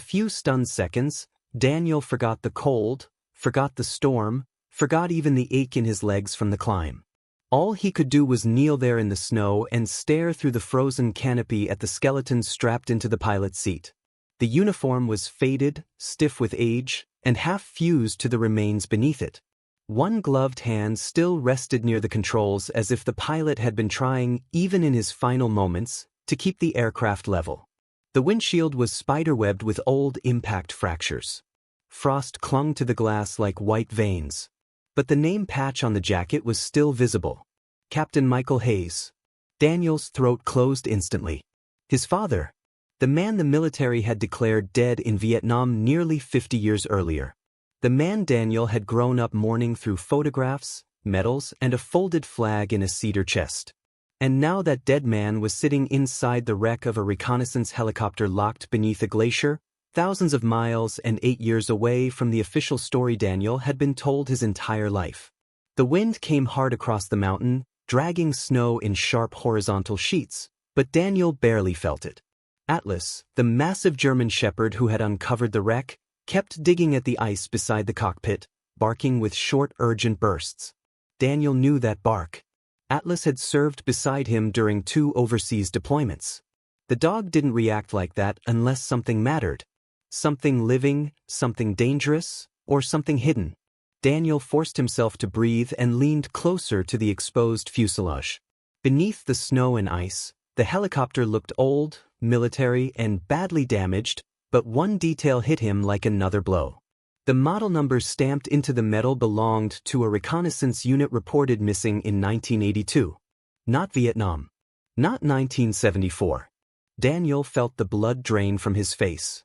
few stunned seconds, Daniel forgot the cold, forgot the storm, forgot even the ache in his legs from the climb. All he could do was kneel there in the snow and stare through the frozen canopy at the skeleton strapped into the pilot's seat. The uniform was faded, stiff with age, and half fused to the remains beneath it. One gloved hand still rested near the controls as if the pilot had been trying, even in his final moments, to keep the aircraft level. The windshield was spiderwebbed with old impact fractures. Frost clung to the glass like white veins. But the name patch on the jacket was still visible. Captain Michael Hayes. Daniel's throat closed instantly. His father. The man the military had declared dead in Vietnam nearly 50 years earlier. The man Daniel had grown up mourning through photographs, medals, and a folded flag in a cedar chest. And now that dead man was sitting inside the wreck of a reconnaissance helicopter locked beneath a glacier, thousands of miles and 8 years away from the official story Daniel had been told his entire life. The wind came hard across the mountain, dragging snow in sharp horizontal sheets, but Daniel barely felt it. Atlas, the massive German shepherd who had uncovered the wreck, kept digging at the ice beside the cockpit, barking with short, urgent bursts. Daniel knew that bark. Atlas had served beside him during 2 overseas deployments. The dog didn't react like that unless something mattered. Something living, something dangerous, or something hidden. Daniel forced himself to breathe and leaned closer to the exposed fuselage. Beneath the snow and ice, the helicopter looked old, military, and badly damaged, but one detail hit him like another blow. The model number stamped into the metal belonged to a reconnaissance unit reported missing in 1982. Not Vietnam. Not 1974. Daniel felt the blood drain from his face.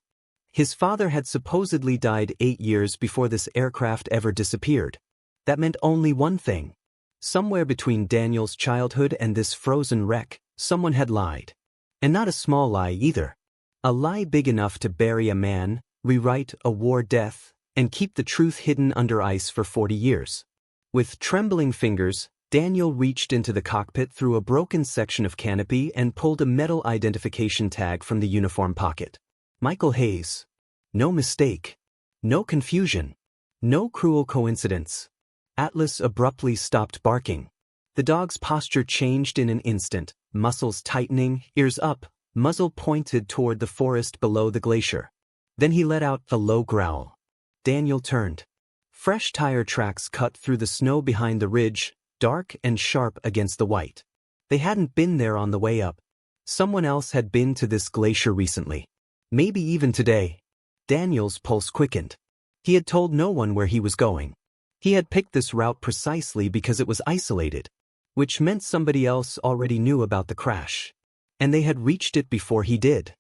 His father had supposedly died 8 years before this aircraft ever disappeared. That meant only one thing. Somewhere between Daniel's childhood and this frozen wreck, someone had lied. And not a small lie either. A lie big enough to bury a man, rewrite a war death, and keep the truth hidden under ice for 40 years. With trembling fingers, Daniel reached into the cockpit through a broken section of canopy and pulled a metal identification tag from the uniform pocket. Michael Hayes. No mistake. No confusion. No cruel coincidence. Atlas abruptly stopped barking. The dog's posture changed in an instant, muscles tightening, ears up, muzzle pointed toward the forest below the glacier. Then he let out a low growl. Daniel turned. Fresh tire tracks cut through the snow behind the ridge, dark and sharp against the white. They hadn't been there on the way up. Someone else had been to this glacier recently. Maybe even today. Daniel's pulse quickened. He had told no one where he was going. He had picked this route precisely because it was isolated, which meant somebody else already knew about the crash. And they had reached it before he did.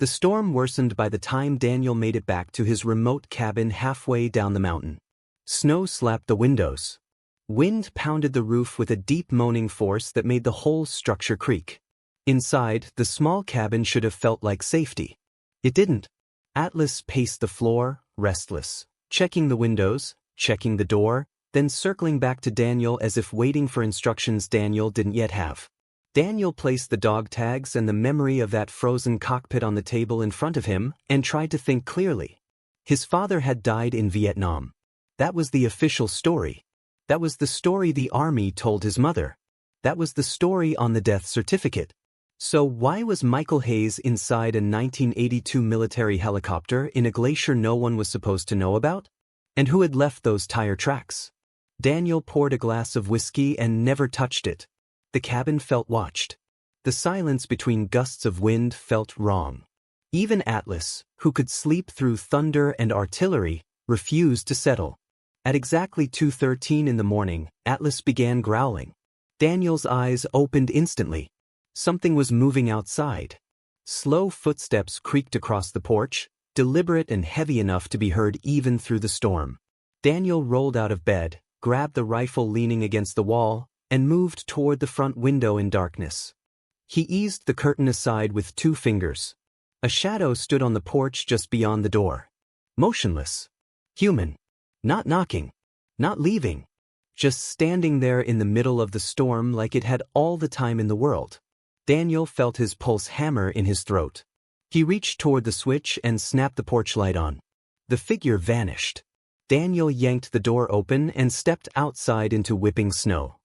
The storm worsened by the time Daniel made it back to his remote cabin halfway down the mountain. Snow slapped the windows. Wind pounded the roof with a deep moaning force that made the whole structure creak. Inside, the small cabin should have felt like safety. It didn't. Atlas paced the floor, restless, checking the windows, checking the door, then circling back to Daniel as if waiting for instructions Daniel didn't yet have. Daniel placed the dog tags and the memory of that frozen cockpit on the table in front of him and tried to think clearly. His father had died in Vietnam. That was the official story. That was the story the army told his mother. That was the story on the death certificate. So why was Michael Hayes inside a 1982 military helicopter in a glacier no one was supposed to know about? And who had left those tire tracks? Daniel poured a glass of whiskey and never touched it. The cabin felt watched. The silence between gusts of wind felt wrong. Even Atlas, who could sleep through thunder and artillery, refused to settle. At exactly 2:13 in the morning, Atlas began growling. Daniel's eyes opened instantly. Something was moving outside. Slow footsteps creaked across the porch, deliberate and heavy enough to be heard even through the storm. Daniel rolled out of bed, grabbed the rifle leaning against the wall, and moved toward the front window in darkness. He eased the curtain aside with 2 fingers. A shadow stood on the porch just beyond the door. Motionless. Human. Not knocking. Not leaving. Just standing there in the middle of the storm like it had all the time in the world. Daniel felt his pulse hammer in his throat. He reached toward the switch and snapped the porch light on. The figure vanished. Daniel yanked the door open and stepped outside into whipping snow.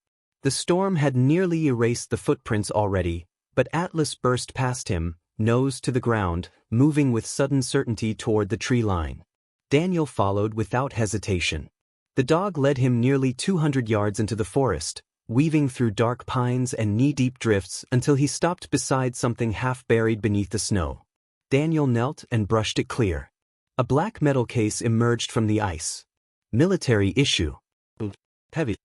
The storm had nearly erased the footprints already, but Atlas burst past him, nose to the ground, moving with sudden certainty toward the tree line. Daniel followed without hesitation. The dog led him nearly 200 yards into the forest, weaving through dark pines and knee-deep drifts until he stopped beside something half buried beneath the snow. Daniel knelt and brushed it clear. A black metal case emerged from the ice. Military issue. Heavy.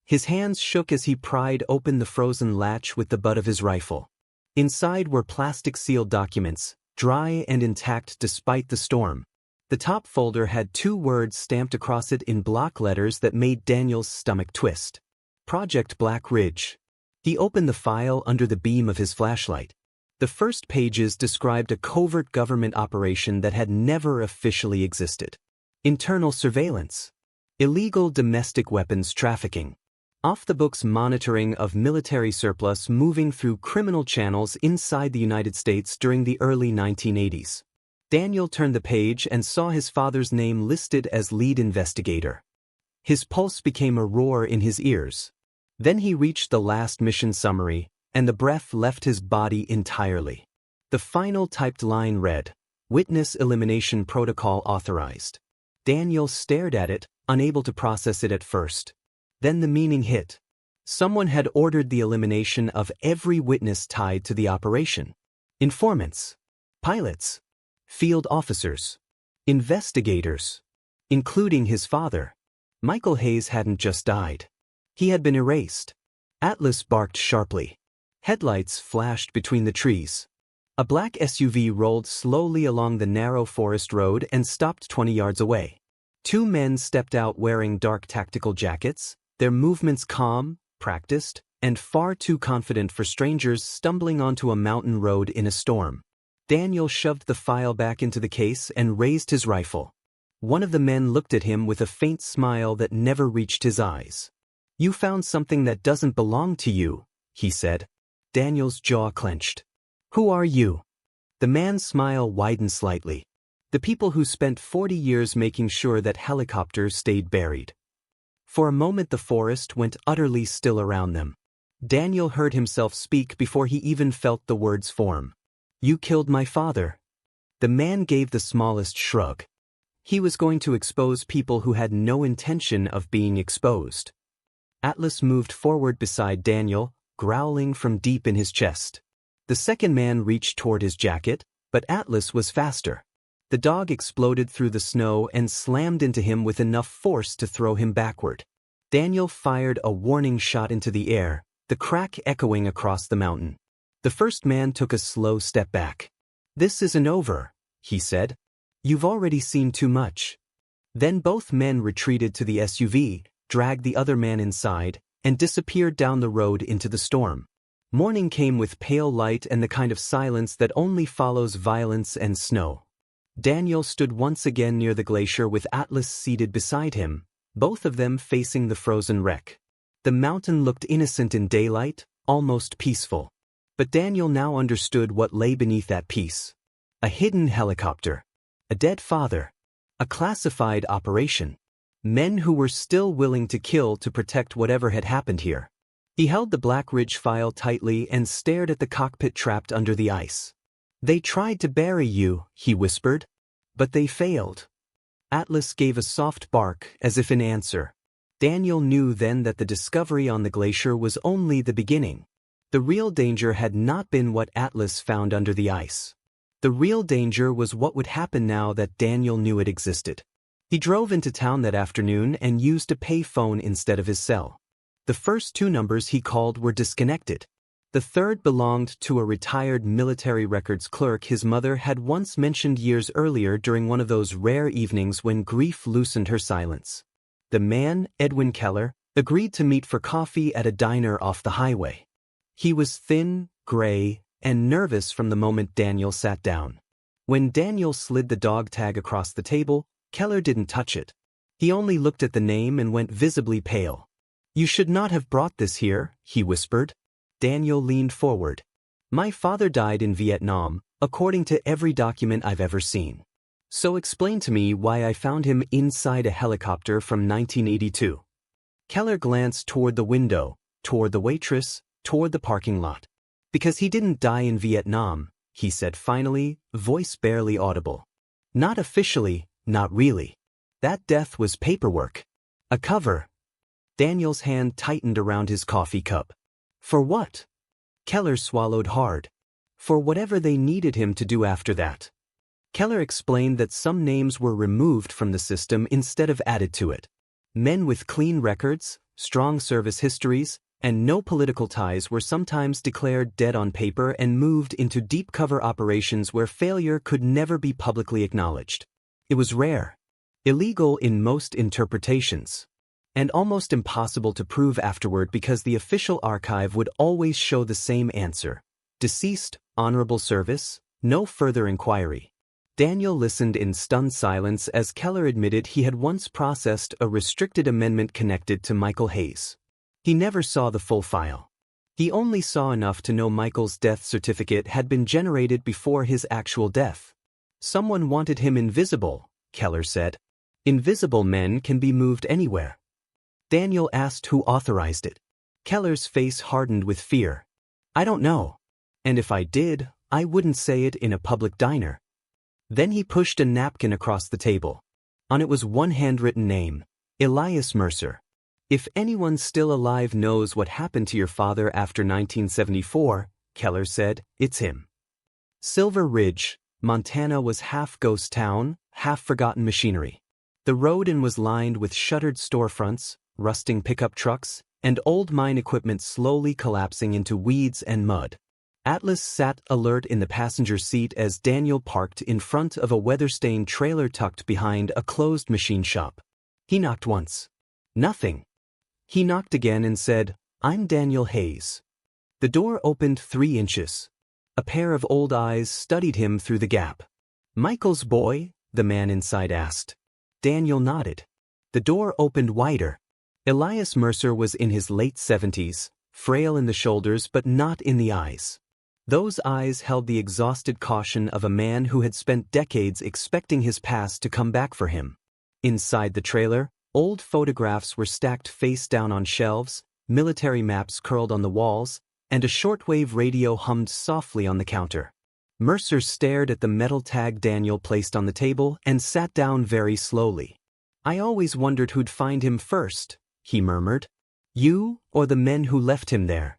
His hands shook as he pried open the frozen latch with the butt of his rifle. Inside were plastic-sealed documents, dry and intact despite the storm. The top folder had 2 words stamped across it in block letters that made Daniel's stomach twist. Project Black Ridge. He opened the file under the beam of his flashlight. The first pages described a covert government operation that had never officially existed. Internal surveillance. Illegal domestic weapons trafficking. Off-the-books monitoring of military surplus moving through criminal channels inside the United States during the early 1980s. Daniel turned the page and saw his father's name listed as lead investigator. His pulse became a roar in his ears. Then he reached the last mission summary, and the breath left his body entirely. The final typed line read, "Witness Elimination Protocol Authorized." Daniel stared at it, unable to process it at first. Then the meaning hit. Someone had ordered the elimination of every witness tied to the operation. Informants, pilots, field officers, investigators, including his father. Michael Hayes hadn't just died. He had been erased. Atlas barked sharply. Headlights flashed between the trees. A black SUV rolled slowly along the narrow forest road and stopped 20 yards away. 2 men stepped out wearing dark tactical jackets, their movements calm, practiced, and far too confident for strangers stumbling onto a mountain road in a storm. Daniel shoved the file back into the case and raised his rifle. One of the men looked at him with a faint smile that never reached his eyes. "You found something that doesn't belong to you," he said. Daniel's jaw clenched. "Who are you?" The man's smile widened slightly. "The people who spent 40 years making sure that helicopters stayed buried." For a moment the forest went utterly still around them. Daniel heard himself speak before he even felt the words form. "You killed my father." The man gave the smallest shrug. He was going to expose people who had no intention of being exposed. Atlas moved forward beside Daniel, growling from deep in his chest. The second man reached toward his jacket, but Atlas was faster. The dog exploded through the snow and slammed into him with enough force to throw him backward. Daniel fired a warning shot into the air, the crack echoing across the mountain. The first man took a slow step back. "This isn't over," he said. "You've already seen too much." Then both men retreated to the SUV, dragged the other man inside, and disappeared down the road into the storm. Morning came with pale light and the kind of silence that only follows violence and snow. Daniel stood once again near the glacier with Atlas seated beside him, both of them facing the frozen wreck. The mountain looked innocent in daylight, almost peaceful. But Daniel now understood what lay beneath that peace. A hidden helicopter. A dead father. A classified operation. Men who were still willing to kill to protect whatever had happened here. He held the Black Ridge file tightly and stared at the cockpit trapped under the ice. "They tried to bury you," he whispered. "But they failed." Atlas gave a soft bark as if in answer. Daniel knew then that the discovery on the glacier was only the beginning. The real danger had not been what Atlas found under the ice. The real danger was what would happen now that Daniel knew it existed. He drove into town that afternoon and used a pay phone instead of his cell. The first 2 numbers he called were disconnected. The third belonged to a retired military records clerk his mother had once mentioned years earlier during one of those rare evenings when grief loosened her silence. The man, Edwin Keller, agreed to meet for coffee at a diner off the highway. He was thin, gray, and nervous from the moment Daniel sat down. When Daniel slid the dog tag across the table, Keller didn't touch it. He only looked at the name and went visibly pale. "You should not have brought this here," he whispered. Daniel leaned forward. "My father died in Vietnam, according to every document I've ever seen. So explain to me why I found him inside a helicopter from 1982. Keller glanced toward the window, toward the waitress, toward the parking lot. Because he didn't die in Vietnam, he said finally, voice barely audible. Not officially, not really. That death was paperwork. A cover. Daniel's hand tightened around his coffee cup. For what? Keller swallowed hard. For whatever they needed him to do after that. Keller explained that some names were removed from the system instead of added to it. Men with clean records, strong service histories, and no political ties were sometimes declared dead on paper and moved into deep cover operations where failure could never be publicly acknowledged. It was rare, illegal in most interpretations, and almost impossible to prove afterward because the official archive would always show the same answer. Deceased, honorable service, no further inquiry. Daniel listened in stunned silence as Keller admitted he had once processed a restricted amendment connected to Michael Hayes. He never saw the full file. He only saw enough to know Michael's death certificate had been generated before his actual death. Someone wanted him invisible, Keller said. Invisible men can be moved anywhere. Daniel asked who authorized it. Keller's face hardened with fear. I don't know. And if I did, I wouldn't say it in a public diner. Then he pushed a napkin across the table. On it was one handwritten name, Elias Mercer. If anyone still alive knows what happened to your father after 1974, Keller said, it's him. Silver Ridge, Montana was half ghost town, half forgotten machinery. The road in was lined with shuttered storefronts, rusting pickup trucks, and old mine equipment slowly collapsing into weeds and mud. Atlas sat alert in the passenger seat as Daniel parked in front of a weather-stained trailer tucked behind a closed machine shop. He knocked once. Nothing. He knocked again and said, I'm Daniel Hayes. The door opened 3 inches. A pair of old eyes studied him through the gap. Michael's boy? The man inside asked. Daniel nodded. The door opened wider. Elias Mercer was in his late 70s, frail in the shoulders but not in the eyes. Those eyes held the exhausted caution of a man who had spent decades expecting his past to come back for him. Inside the trailer, old photographs were stacked face down on shelves, military maps curled on the walls, and a shortwave radio hummed softly on the counter. Mercer stared at the metal tag Daniel placed on the table and sat down very slowly. I always wondered who'd find him first, he murmured. You or the men who left him there?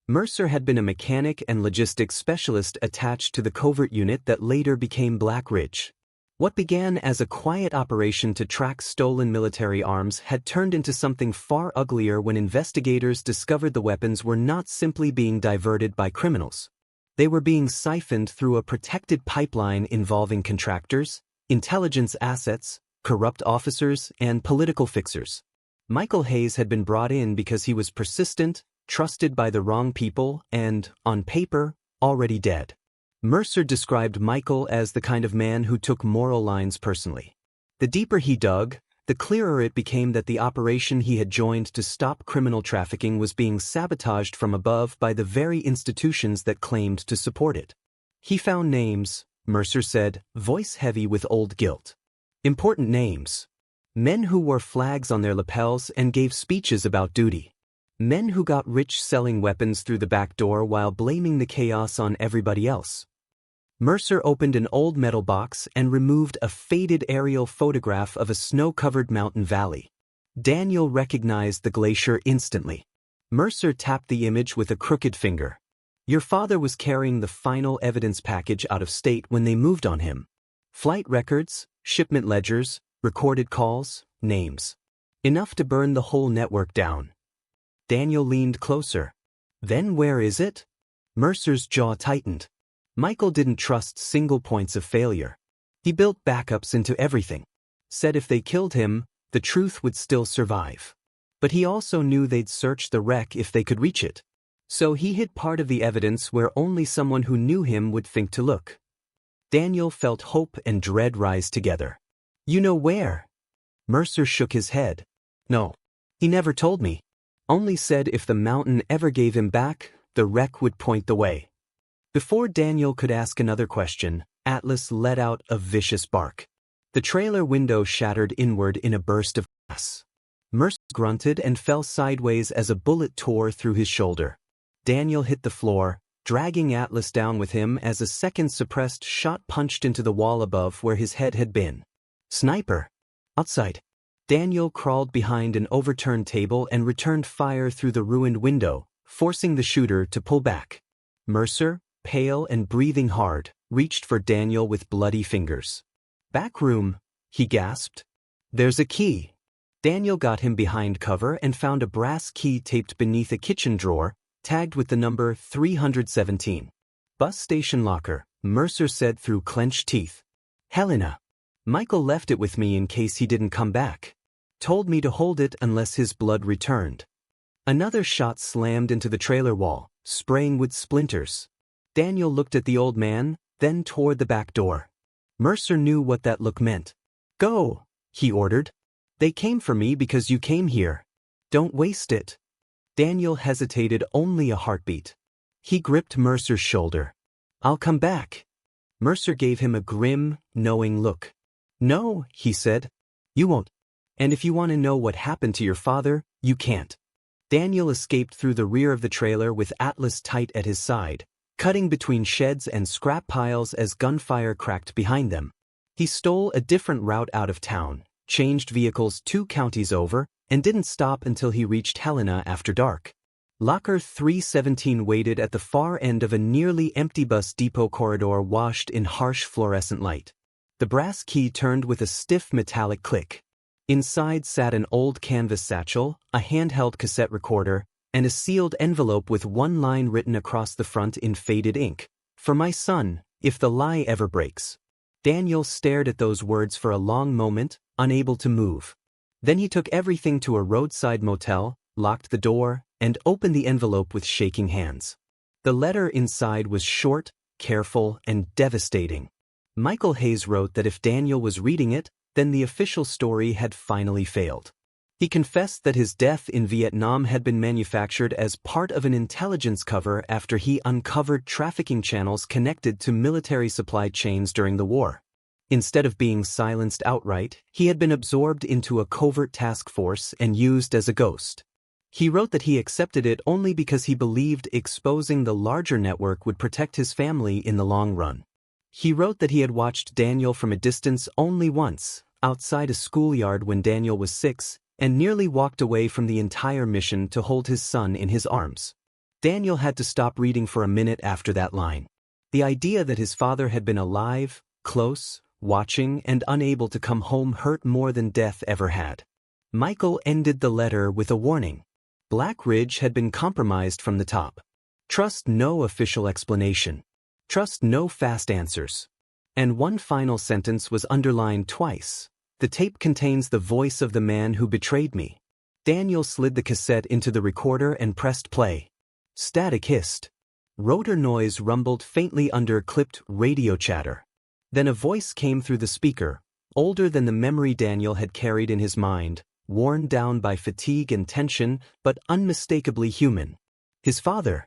Mercer had been a mechanic and logistics specialist attached to the covert unit that later became Black Ridge. What began as a quiet operation to track stolen military arms had turned into something far uglier when investigators discovered the weapons were not simply being diverted by criminals. They were being siphoned through a protected pipeline involving contractors, intelligence assets, corrupt officers, and political fixers. Michael Hayes had been brought in because he was persistent, trusted by the wrong people, and, on paper, already dead. Mercer described Michael as the kind of man who took moral lines personally. The deeper he dug, the clearer it became that the operation he had joined to stop criminal trafficking was being sabotaged from above by the very institutions that claimed to support it. He found names, Mercer said, voice heavy with old guilt. Important names. Men who wore flags on their lapels and gave speeches about duty. Men who got rich selling weapons through the back door while blaming the chaos on everybody else. Mercer opened an old metal box and removed a faded aerial photograph of a snow-covered mountain valley. Daniel recognized the glacier instantly. Mercer tapped the image with a crooked finger. Your father was carrying the final evidence package out of state when they moved on him. Flight records, shipment ledgers, recorded calls, names. Enough to burn the whole network down. Daniel leaned closer. Then where is it? Mercer's jaw tightened. Michael didn't trust single points of failure. He built backups into everything. Said if they killed him, the truth would still survive. But he also knew they'd search the wreck if they could reach it. So he hid part of the evidence where only someone who knew him would think to look. Daniel felt hope and dread rise together. You know where? Mercer shook his head. No. He never told me. Only said if the mountain ever gave him back, the wreck would point the way. Before Daniel could ask another question, Atlas let out a vicious bark. The trailer window shattered inward in a burst of glass. Mercer grunted and fell sideways as a bullet tore through his shoulder. Daniel hit the floor, dragging Atlas down with him as a second suppressed shot punched into the wall above where his head had been. Sniper! Outside! Daniel crawled behind an overturned table and returned fire through the ruined window, forcing the shooter to pull back. Mercer, pale and breathing hard, reached for Daniel with bloody fingers. "Back room," he gasped. "There's a key." Daniel got him behind cover and found a brass key taped beneath a kitchen drawer, tagged with the number 317. "Bus station locker," Mercer said through clenched teeth. "Helena. Michael left it with me in case he didn't come back. Told me to hold it unless his blood returned." Another shot slammed into the trailer wall, spraying with splinters. Daniel looked at the old man, then toward the back door. Mercer knew what that look meant. "Go," he ordered. "They came for me because you came here. Don't waste it." Daniel hesitated only a heartbeat. He gripped Mercer's shoulder. "I'll come back." Mercer gave him a grim, knowing look. "No," he said. "You won't. And if you want to know what happened to your father, you can't." Daniel escaped through the rear of the trailer with Atlas tight at his side, cutting between sheds and scrap piles as gunfire cracked behind them. He stole a different route out of town, changed vehicles 2 counties over, and didn't stop until he reached Helena after dark. Locker 317 waited at the far end of a nearly empty bus depot corridor washed in harsh fluorescent light. The brass key turned with a stiff metallic click. Inside sat an old canvas satchel, a handheld cassette recorder, and a sealed envelope with one line written across the front in faded ink. "For my son, if the lie ever breaks." Daniel stared at those words for a long moment, unable to move. Then he took everything to a roadside motel, locked the door, and opened the envelope with shaking hands. The letter inside was short, careful, and devastating. Michael Hayes wrote that if Daniel was reading it, then the official story had finally failed. He confessed that his death in Vietnam had been manufactured as part of an intelligence cover after he uncovered trafficking channels connected to military supply chains during the war. Instead of being silenced outright, he had been absorbed into a covert task force and used as a ghost. He wrote that he accepted it only because he believed exposing the larger network would protect his family in the long run. He wrote that he had watched Daniel from a distance only once, outside a schoolyard when Daniel was 6, and nearly walked away from the entire mission to hold his son in his arms. Daniel had to stop reading for a minute after that line. The idea that his father had been alive, close, watching, and unable to come home hurt more than death ever had. Michael ended the letter with a warning. Black Ridge had been compromised from the top. Trust no official explanation. Trust no fast answers. And one final sentence was underlined twice. "The tape contains the voice of the man who betrayed me." Daniel slid the cassette into the recorder and pressed play. Static hissed. Rotor noise rumbled faintly under clipped radio chatter. Then a voice came through the speaker, older than the memory Daniel had carried in his mind, worn down by fatigue and tension, but unmistakably human. His father.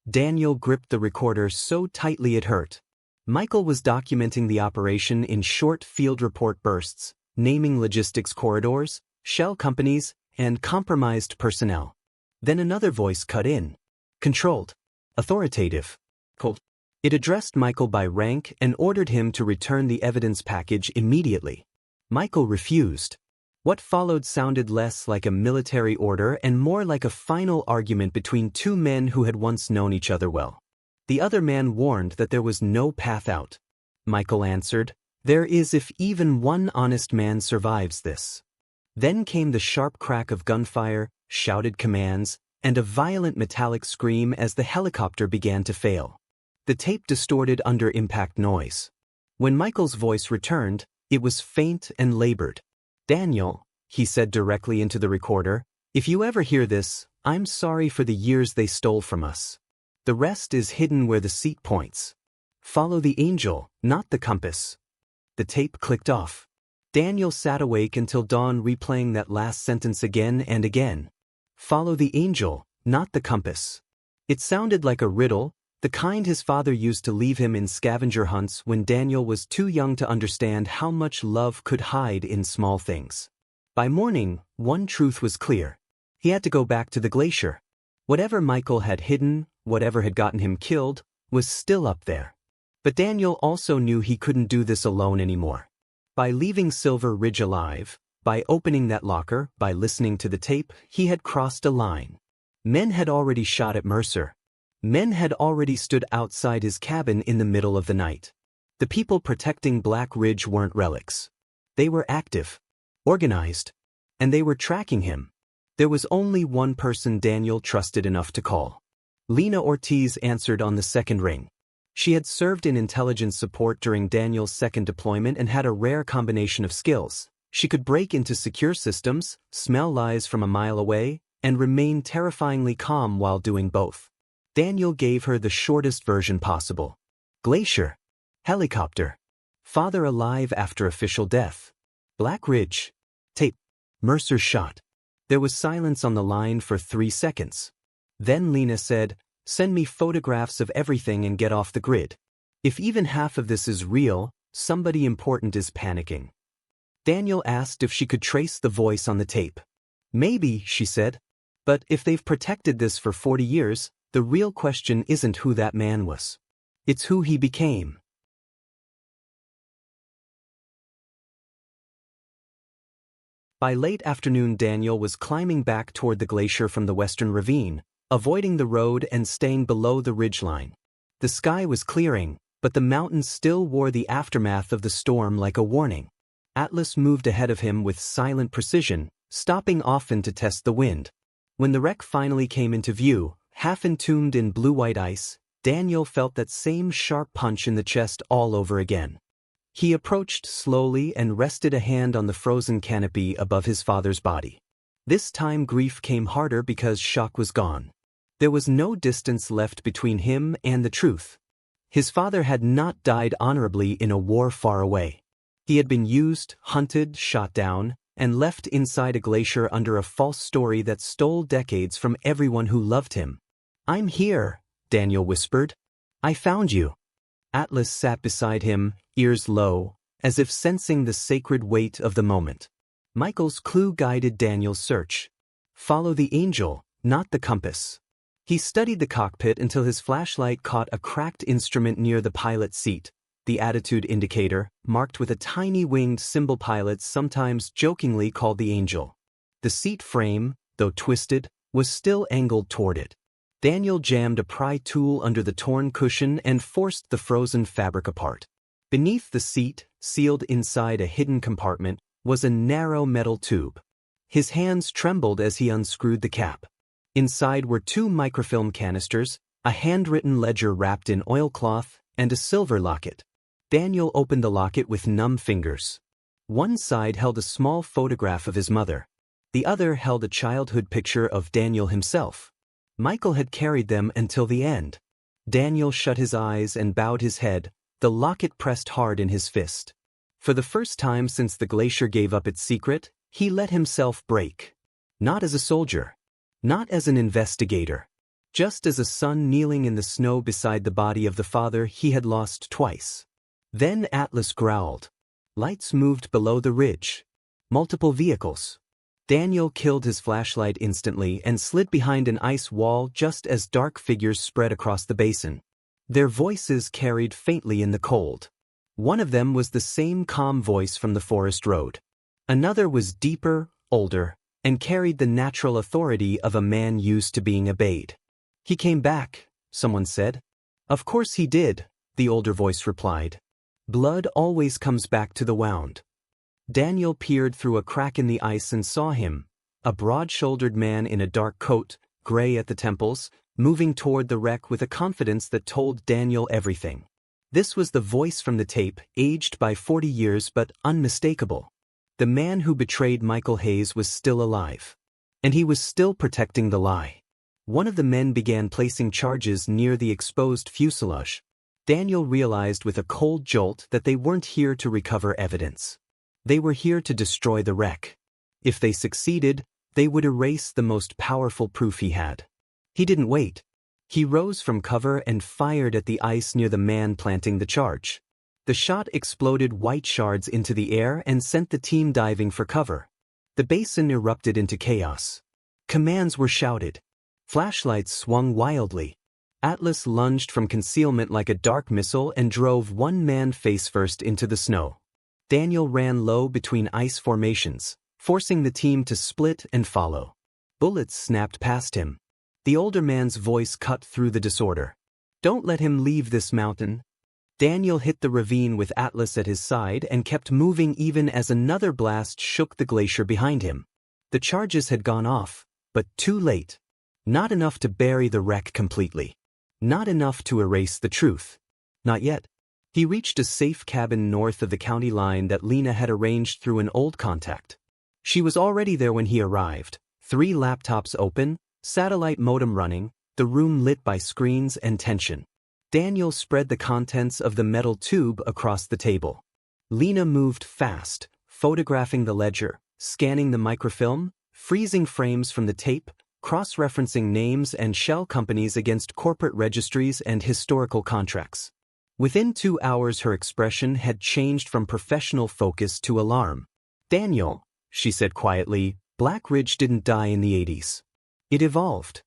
Daniel gripped the recorder so tightly it hurt. Michael was documenting the operation in short field report bursts, naming logistics corridors, shell companies, and compromised personnel. Then another voice cut in. Controlled. Authoritative. Cold. It addressed Michael by rank and ordered him to return the evidence package immediately. Michael refused. What followed sounded less like a military order and more like a final argument between 2 men who had once known each other well. The other man warned that there was no path out. Michael answered, "There is if even one honest man survives this." Then came the sharp crack of gunfire, shouted commands, and a violent metallic scream as the helicopter began to fail. The tape distorted under impact noise. When Michael's voice returned, it was faint and labored. "Daniel," he said directly into the recorder, "if you ever hear this, I'm sorry for the years they stole from us. The rest is hidden where the seat points. Follow the angel, not the compass." The tape clicked off. Daniel sat awake until dawn, replaying that last sentence again and again. Follow the angel, not the compass. It sounded like a riddle, The kind his father used to leave him in scavenger hunts when Daniel was too young to understand how much love could hide in small things. By morning, one truth was clear. He had to go back to the glacier. Whatever Michael had hidden, whatever had gotten him killed, was still up there. But Daniel also knew he couldn't do this alone anymore. By leaving Silver Ridge alive, by opening that locker, by listening to the tape, he had crossed a line. Men had already shot at Mercer. Men had already stood outside his cabin in the middle of the night. The people protecting Black Ridge weren't relics. They were active, organized, and they were tracking him. There was only one person Daniel trusted enough to call. Lena Ortiz answered on the second ring. She had served in intelligence support during Daniel's second deployment and had a rare combination of skills. She could break into secure systems, smell lies from a mile away, and remain terrifyingly calm while doing both. Daniel gave her the shortest version possible. Glacier. Helicopter. Father alive after official death. Black Ridge. Tape. Mercer shot. There was silence on the line for 3 seconds. Then Lena said, "Send me photographs of everything and get off the grid. If even half of this is real, somebody important is panicking." Daniel asked if she could trace the voice on the tape. "Maybe," she said. "But if they've protected this for 40 years, the real question isn't who that man was. It's who he became." By late afternoon, Daniel was climbing back toward the glacier from the western ravine, avoiding the road and staying below the ridgeline. The sky was clearing, but the mountains still wore the aftermath of the storm like a warning. Atlas moved ahead of him with silent precision, stopping often to test the wind. When the wreck finally came into view, half entombed in blue-white ice, Daniel felt that same sharp punch in the chest all over again. He approached slowly and rested a hand on the frozen canopy above his father's body. This time grief came harder because shock was gone. There was no distance left between him and the truth. His father had not died honorably in a war far away. He had been used, hunted, shot down, and left inside a glacier under a false story that stole decades from everyone who loved him. "I'm here," Daniel whispered. "I found you." Atlas sat beside him, ears low, as if sensing the sacred weight of the moment. Michael's clue guided Daniel's search. Follow the angel, not the compass. He studied the cockpit until his flashlight caught a cracked instrument near the pilot's seat, the attitude indicator, marked with a tiny winged symbol pilots sometimes jokingly called the angel. The seat frame, though twisted, was still angled toward it. Daniel jammed a pry tool under the torn cushion and forced the frozen fabric apart. Beneath the seat, sealed inside a hidden compartment, was a narrow metal tube. His hands trembled as he unscrewed the cap. Inside were 2 microfilm canisters, a handwritten ledger wrapped in oilcloth, and a silver locket. Daniel opened the locket with numb fingers. One side held a small photograph of his mother. The other held a childhood picture of Daniel himself. Michael had carried them until the end. Daniel shut his eyes and bowed his head, the locket pressed hard in his fist. For the first time since the glacier gave up its secret, he let himself break. Not as a soldier. Not as an investigator. Just as a son kneeling in the snow beside the body of the father he had lost twice. Then Atlas growled. Lights moved below the ridge. Multiple vehicles. Daniel killed his flashlight instantly and slid behind an ice wall just as dark figures spread across the basin. Their voices carried faintly in the cold. One of them was the same calm voice from the forest road. Another was deeper, older, and carried the natural authority of a man used to being obeyed. "He came back," someone said. "Of course he did," the older voice replied. "Blood always comes back to the wound." Daniel peered through a crack in the ice and saw him, a broad-shouldered man in a dark coat, gray at the temples, moving toward the wreck with a confidence that told Daniel everything. This was the voice from the tape, aged by 40 years but unmistakable. The man who betrayed Michael Hayes was still alive. And he was still protecting the lie. One of the men began placing charges near the exposed fuselage. Daniel realized with a cold jolt that they weren't here to recover evidence. They were here to destroy the wreck. If they succeeded, they would erase the most powerful proof he had. He didn't wait. He rose from cover and fired at the ice near the man planting the charge. The shot exploded white shards into the air and sent the team diving for cover. The basin erupted into chaos. Commands were shouted. Flashlights swung wildly. Atlas lunged from concealment like a dark missile and drove one man face-first into the snow. Daniel ran low between ice formations, forcing the team to split and follow. Bullets snapped past him. The older man's voice cut through the disorder. "Don't let him leave this mountain." Daniel hit the ravine with Atlas at his side and kept moving even as another blast shook the glacier behind him. The charges had gone off, but too late. Not enough to bury the wreck completely. Not enough to erase the truth. Not yet. He reached a safe cabin north of the county line that Lena had arranged through an old contact. She was already there when he arrived, 3 laptops open, satellite modem running, the room lit by screens and tension. Daniel spread the contents of the metal tube across the table. Lena moved fast, photographing the ledger, scanning the microfilm, freezing frames from the tape, cross-referencing names and shell companies against corporate registries and historical contracts. Within 2 hours her expression had changed from professional focus to alarm. "Daniel," she said quietly, "Black Ridge didn't die in the 80s. It evolved."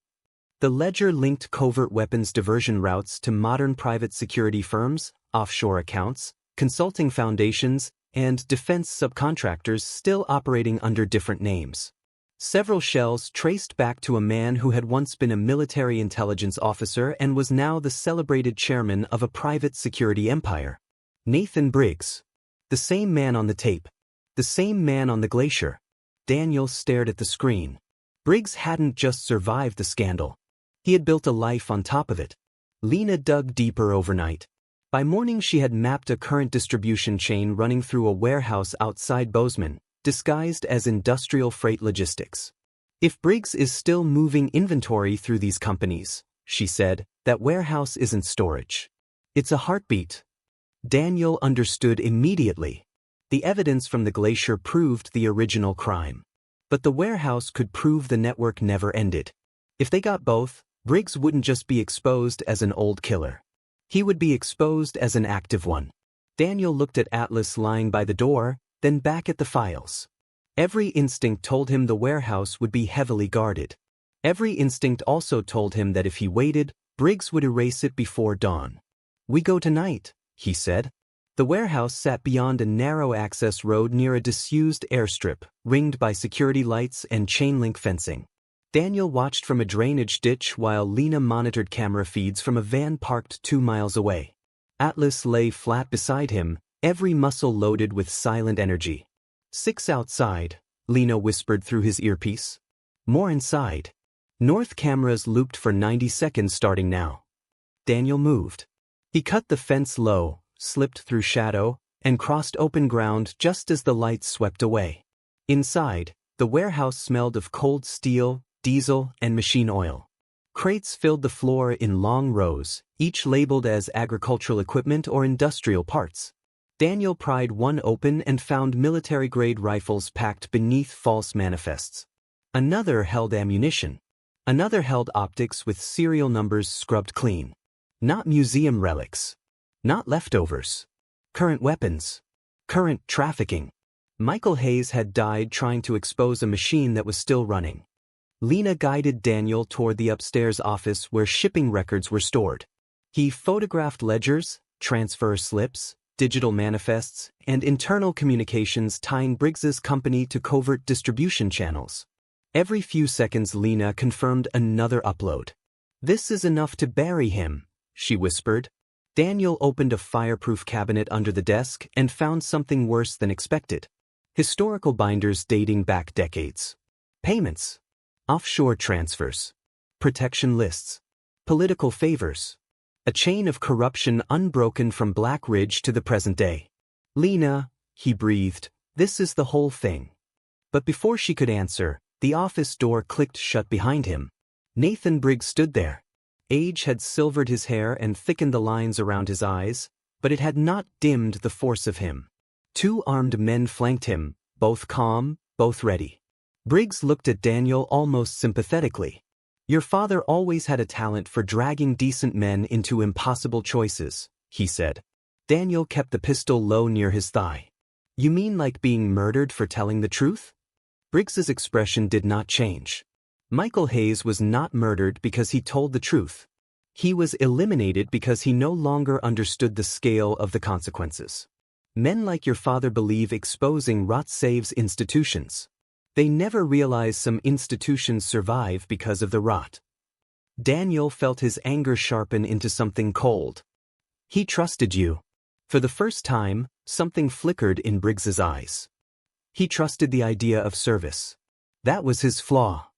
The ledger linked covert weapons diversion routes to modern private security firms, offshore accounts, consulting foundations, and defense subcontractors still operating under different names. Several shells traced back to a man who had once been a military intelligence officer and was now the celebrated chairman of a private security empire. Nathan Briggs. The same man on the tape. The same man on the glacier. Daniel stared at the screen. Briggs hadn't just survived the scandal. He had built a life on top of it. Lena dug deeper overnight. By morning she had mapped a current distribution chain running through a warehouse outside Bozeman, disguised as industrial freight logistics. "If Briggs is still moving inventory through these companies," she said, "that warehouse isn't storage. It's a heartbeat." Daniel understood immediately. The evidence from the glacier proved the original crime. But the warehouse could prove the network never ended. If they got both, Briggs wouldn't just be exposed as an old killer. He would be exposed as an active one. Daniel looked at Atlas lying by the door, then back at the files. Every instinct told him the warehouse would be heavily guarded. Every instinct also told him that if he waited, Briggs would erase it before dawn. "We go tonight," he said. The warehouse sat beyond a narrow access road near a disused airstrip, ringed by security lights and chain-link fencing. Daniel watched from a drainage ditch while Lena monitored camera feeds from a van parked 2 miles away. Atlas lay flat beside him, every muscle loaded with silent energy. "6 outside," Lena whispered through his earpiece. "More inside. North cameras looped for 90 seconds starting now." Daniel moved. He cut the fence low, slipped through shadow, and crossed open ground just as the lights swept away. Inside, the warehouse smelled of cold steel, diesel, and machine oil. Crates filled the floor in long rows, each labeled as agricultural equipment or industrial parts. Daniel pried one open and found military-grade rifles packed beneath false manifests. Another held ammunition. Another held optics with serial numbers scrubbed clean. Not museum relics. Not leftovers. Current weapons. Current trafficking. Michael Hayes had died trying to expose a machine that was still running. Lena guided Daniel toward the upstairs office where shipping records were stored. He photographed ledgers, transfer slips, digital manifests, and internal communications tying Briggs's company to covert distribution channels. Every few seconds Lena confirmed another upload. "This is enough to bury him," she whispered. Daniel opened a fireproof cabinet under the desk and found something worse than expected. Historical binders dating back decades. Payments. Offshore transfers. Protection lists. Political favors. A chain of corruption unbroken from Black Ridge to the present day. "Lena," he breathed, "this is the whole thing." But before she could answer, the office door clicked shut behind him. Nathan Briggs stood there. Age had silvered his hair and thickened the lines around his eyes, but it had not dimmed the force of him. 2 armed men flanked him, both calm, both ready. Briggs looked at Daniel almost sympathetically. Your father always had a talent for dragging decent men into impossible choices, he said. Daniel kept the pistol low near his thigh. You mean like being murdered for telling the truth? Briggs's expression did not change. Michael Hayes was not murdered because he told the truth. He was eliminated because he no longer understood the scale of the consequences. Men like your father believe exposing rot saves institutions. They never realize some institutions survive because of the rot. Daniel felt his anger sharpen into something cold. He trusted you. For the first time, something flickered in Briggs's eyes. He trusted the idea of service. That was his flaw.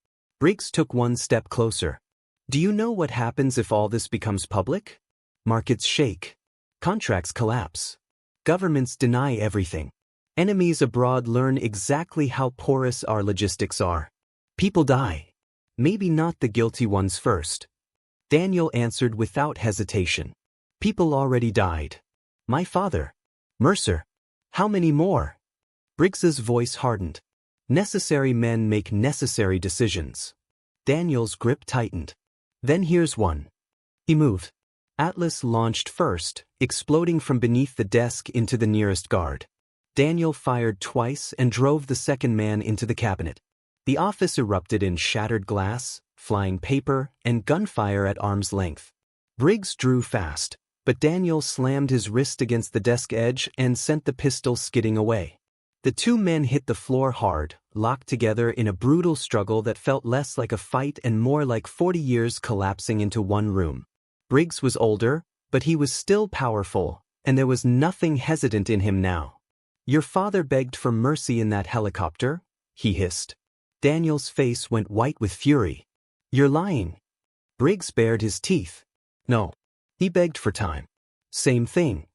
Briggs took one step closer. Do you know what happens if all this becomes public? Markets shake. Contracts collapse. Governments deny everything. Enemies abroad learn exactly how porous our logistics are. People die. Maybe not the guilty ones first. Daniel answered without hesitation. People already died. My father. Mercer. How many more? Briggs's voice hardened. Necessary men make necessary decisions. Daniel's grip tightened. Then here's one. He moved. Atlas launched first, exploding from beneath the desk into the nearest guard. Daniel fired twice and drove the second man into the cabinet. The office erupted in shattered glass, flying paper, and gunfire at arm's length. Briggs drew fast, but Daniel slammed his wrist against the desk edge and sent the pistol skidding away. The two men hit the floor hard, locked together in a brutal struggle that felt less like a fight and more like 40 years collapsing into one room. Briggs was older, but he was still powerful, and there was nothing hesitant in him now. Your father begged for mercy in that helicopter? He hissed. Daniel's face went white with fury. You're lying. Briggs bared his teeth. No. He begged for time. Same thing.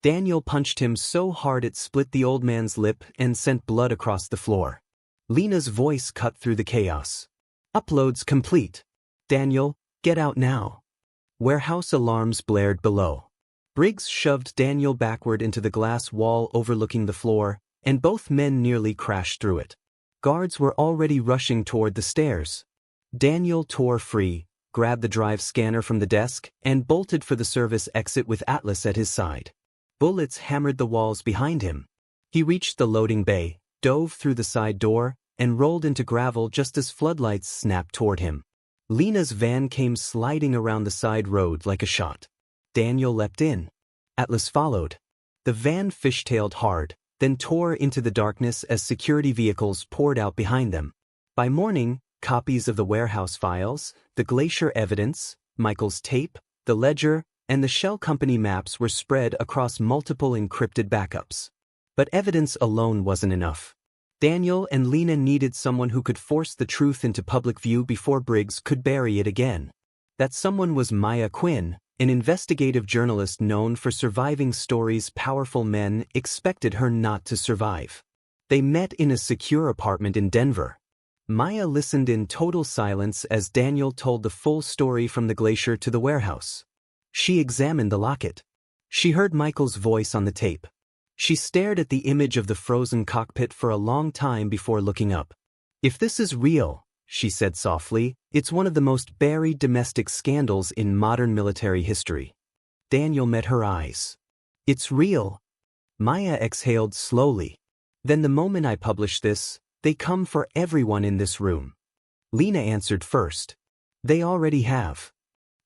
Daniel punched him so hard it split the old man's lip and sent blood across the floor. Lena's voice cut through the chaos. Uploads complete. Daniel, get out now. Warehouse alarms blared below. Briggs shoved Daniel backward into the glass wall overlooking the floor, and both men nearly crashed through it. Guards were already rushing toward the stairs. Daniel tore free, grabbed the drive scanner from the desk, and bolted for the service exit with Atlas at his side. Bullets hammered the walls behind him. He reached the loading bay, dove through the side door, and rolled into gravel just as floodlights snapped toward him. Lena's van came sliding around the side road like a shot. Daniel leapt in. Atlas followed. The van fishtailed hard, then tore into the darkness as security vehicles poured out behind them. By morning, copies of the warehouse files, the Glacier evidence, Michael's tape, the ledger, and the shell company maps were spread across multiple encrypted backups. But evidence alone wasn't enough. Daniel and Lena needed someone who could force the truth into public view before Briggs could bury it again. That someone was Maya Quinn, an investigative journalist known for surviving stories powerful men expected her not to survive. They met in a secure apartment in Denver. Maya listened in total silence as Daniel told the full story from the Glacier to the warehouse. She examined the locket. She heard Michael's voice on the tape. She stared at the image of the frozen cockpit for a long time before looking up. If this is real, she said softly, it's one of the most buried domestic scandals in modern military history. Daniel met her eyes. It's real. Maya exhaled slowly. Then the moment I publish this, they come for everyone in this room. Lena answered first. They already have.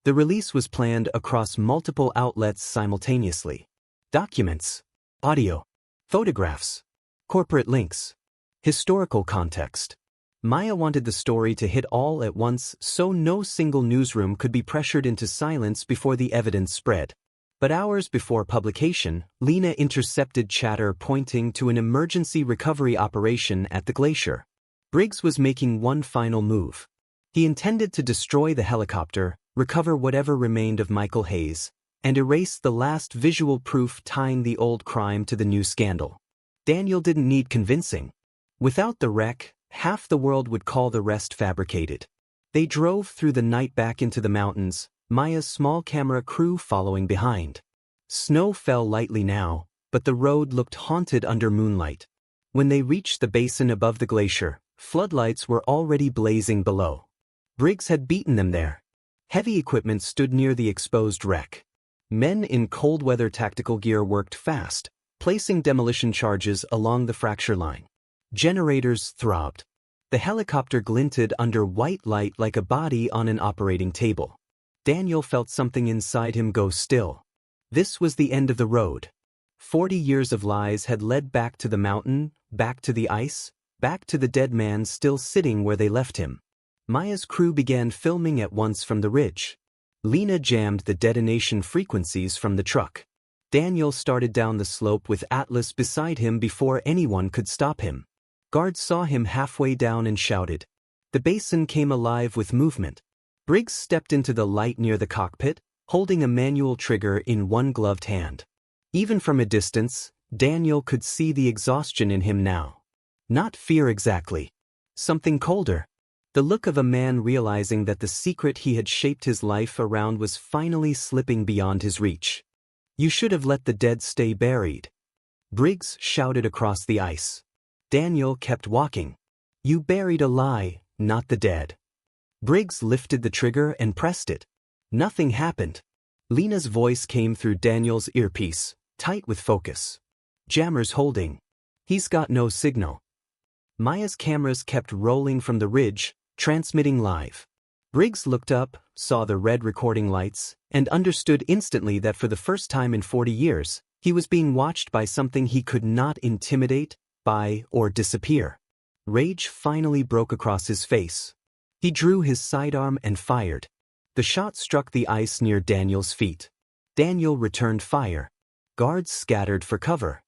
The release was planned across multiple outlets simultaneously. Documents, audio, photographs, corporate links, historical context. Maya wanted the story to hit all at once so no single newsroom could be pressured into silence before the evidence spread. But hours before publication, Lena intercepted chatter pointing to an emergency recovery operation at the Glacier. Briggs was making one final move. He intended to destroy the helicopter, recover whatever remained of Michael Hayes, and erase the last visual proof tying the old crime to the new scandal. Daniel didn't need convincing. Without the wreck, half the world would call the rest fabricated. They drove through the night back into the mountains, Maya's small camera crew following behind. Snow fell lightly now, but the road looked haunted under moonlight. When they reached the basin above the Glacier, floodlights were already blazing below. Briggs had beaten them there. Heavy equipment stood near the exposed wreck. Men in cold-weather tactical gear worked fast, placing demolition charges along the fracture line. Generators throbbed. The helicopter glinted under white light like a body on an operating table. Daniel felt something inside him go still. This was the end of the road. 40 years of lies had led back to the mountain, back to the ice, back to the dead man still sitting where they left him. Maya's crew began filming at once from the ridge. Lena jammed the detonation frequencies from the truck. Daniel started down the slope with Atlas beside him before anyone could stop him. Guards saw him halfway down and shouted. The basin came alive with movement. Briggs stepped into the light near the cockpit, holding a manual trigger in one gloved hand. Even from a distance, Daniel could see the exhaustion in him now. Not fear exactly. Something colder. The look of a man realizing that the secret he had shaped his life around was finally slipping beyond his reach. You should have let the dead stay buried. Briggs shouted across the ice. Daniel kept walking. You buried a lie, not the dead. Briggs lifted the trigger and pressed it. Nothing happened. Lena's voice came through Daniel's earpiece, tight with focus. Jammer's holding. He's got no signal. Maya's cameras kept rolling from the ridge, transmitting live. Briggs looked up, saw the red recording lights, and understood instantly that for the first time in 40 years, he was being watched by something he could not intimidate, buy, or disappear. Rage finally broke across his face. He drew his sidearm and fired. The shot struck the ice near Daniel's feet. Daniel returned fire. Guards scattered for cover.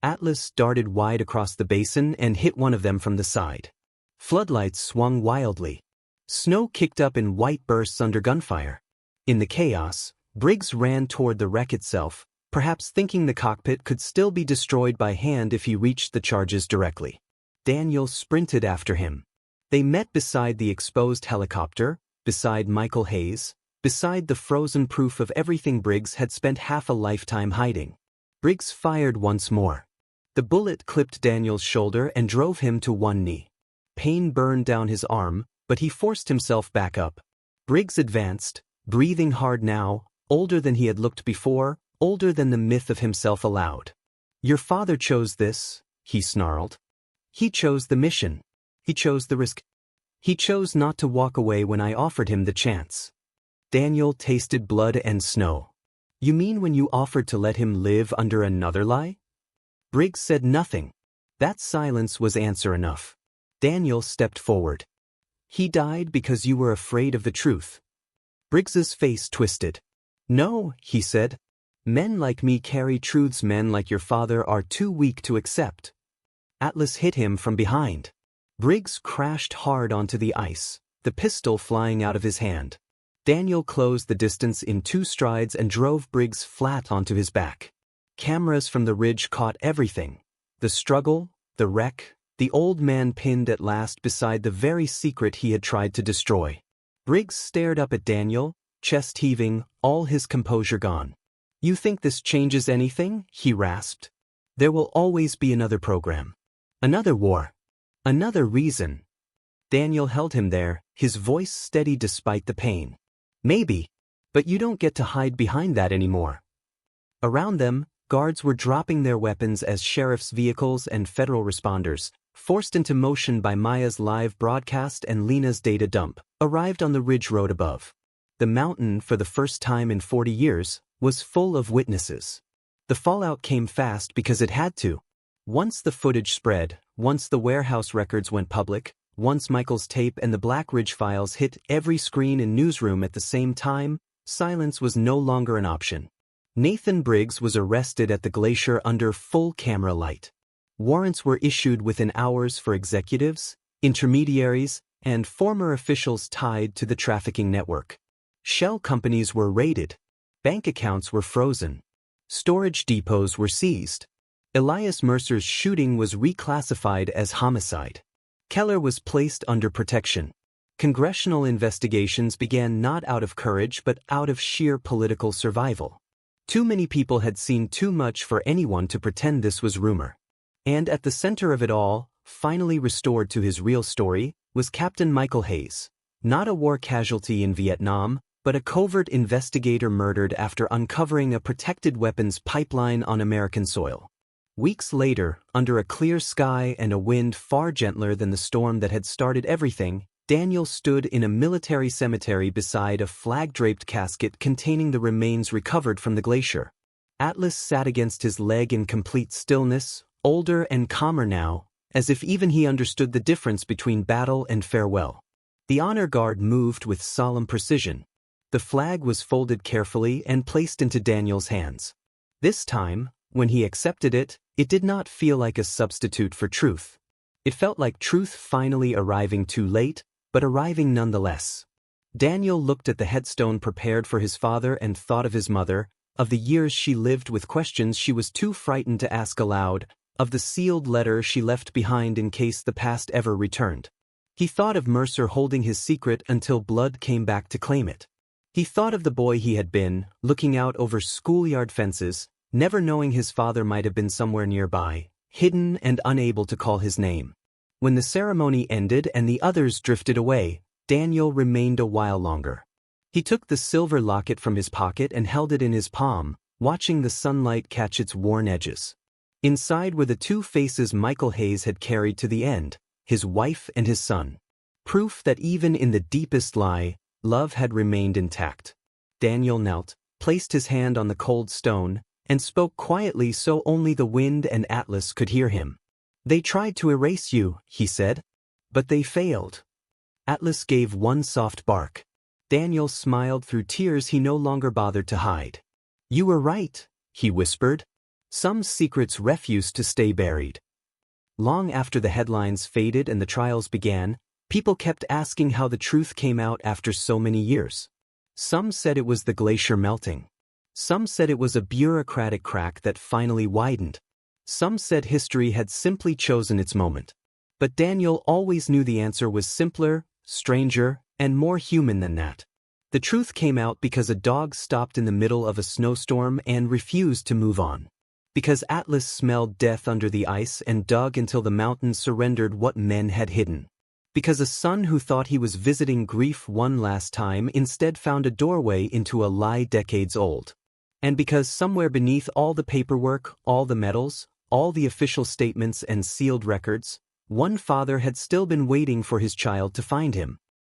Atlas darted wide across the basin and hit one of them from the side. Floodlights swung wildly. Snow kicked up in white bursts under gunfire. In the chaos, Briggs ran toward the wreck itself, perhaps thinking the cockpit could still be destroyed by hand if he reached the charges directly. Daniel sprinted after him. They met beside the exposed helicopter, beside Michael Hayes, beside the frozen proof of everything Briggs had spent half a lifetime hiding. Briggs fired once more. The bullet clipped Daniel's shoulder and drove him to one knee. Pain burned down his arm, but he forced himself back up. Briggs advanced, breathing hard now, older than he had looked before, older than the myth of himself allowed. Your father chose this, he snarled. He chose the mission. He chose the risk. He chose not to walk away when I offered him the chance. Daniel tasted blood and snow. You mean when you offered to let him live under another lie? Briggs said nothing. That silence was answer enough. Daniel stepped forward. He died because you were afraid of the truth. Briggs's face twisted. No, he said. Men like me carry truths men like your father are too weak to accept. Atlas hit him from behind. Briggs crashed hard onto the ice, the pistol flying out of his hand. Daniel closed the distance in 2 strides and drove Briggs flat onto his back. Cameras from the ridge caught everything. The struggle, the wreck, the old man pinned at last beside the very secret he had tried to destroy. Briggs stared up at Daniel, chest heaving, all his composure gone. You think this changes anything? He rasped. There will always be another program. Another war. Another reason. Daniel held him there, his voice steady despite the pain. Maybe. But you don't get to hide behind that anymore. Around them, guards were dropping their weapons as sheriff's vehicles and federal responders, forced into motion by Maya's live broadcast and Lena's data dump, arrived on the ridge road above. The mountain, for the first time in 40 years, was full of witnesses. The fallout came fast because it had to. Once the footage spread, once the warehouse records went public, once Michael's tape and the Black Ridge files hit every screen and newsroom at the same time, silence was no longer an option. Nathan Briggs was arrested at the glacier under full camera light. Warrants were issued within hours for executives, intermediaries, and former officials tied to the trafficking network. Shell companies were raided. Bank accounts were frozen. Storage depots were seized. Elias Mercer's shooting was reclassified as homicide. Keller was placed under protection. Congressional investigations began not out of courage but out of sheer political survival. Too many people had seen too much for anyone to pretend this was rumor. And at the center of it all, finally restored to his real story, was Captain Michael Hayes. Not a war casualty in Vietnam, but a covert investigator murdered after uncovering a protected weapons pipeline on American soil. Weeks later, under a clear sky and a wind far gentler than the storm that had started everything, Daniel stood in a military cemetery beside a flag-draped casket containing the remains recovered from the glacier. Atlas sat against his leg in complete stillness, older and calmer now, as if even he understood the difference between battle and farewell. The honor guard moved with solemn precision. The flag was folded carefully and placed into Daniel's hands. This time, when he accepted it, it did not feel like a substitute for truth. It felt like truth finally arriving too late, but arriving nonetheless. Daniel looked at the headstone prepared for his father and thought of his mother, of the years she lived with questions she was too frightened to ask aloud, of the sealed letter she left behind in case the past ever returned. He thought of Mercer holding his secret until blood came back to claim it. He thought of the boy he had been, looking out over schoolyard fences, never knowing his father might have been somewhere nearby, hidden and unable to call his name. When the ceremony ended and the others drifted away, Daniel remained a while longer. He took the silver locket from his pocket and held it in his palm, watching the sunlight catch its worn edges. Inside were the two faces Michael Hayes had carried to the end, his wife and his son. Proof that even in the deepest lie, love had remained intact. Daniel knelt, placed his hand on the cold stone, and spoke quietly so only the wind and Atlas could hear him. "They tried to erase you," he said. "But they failed." Atlas gave one soft bark. Daniel smiled through tears he no longer bothered to hide. "You were right," he whispered. "Some secrets refuse to stay buried." Long after the headlines faded and the trials began, people kept asking how the truth came out after so many years. Some said it was the glacier melting. Some said it was a bureaucratic crack that finally widened. Some said history had simply chosen its moment. But Daniel always knew the answer was simpler, stranger, and more human than that. The truth came out because a dog stopped in the middle of a snowstorm and refused to move on. Because Atlas smelled death under the ice and dug until the mountains surrendered what men had hidden. Because a son who thought he was visiting grief one last time instead found a doorway into a lie decades old. And because somewhere beneath all the paperwork, all the medals, all the official statements and sealed records, one father had still been waiting for his child to find him.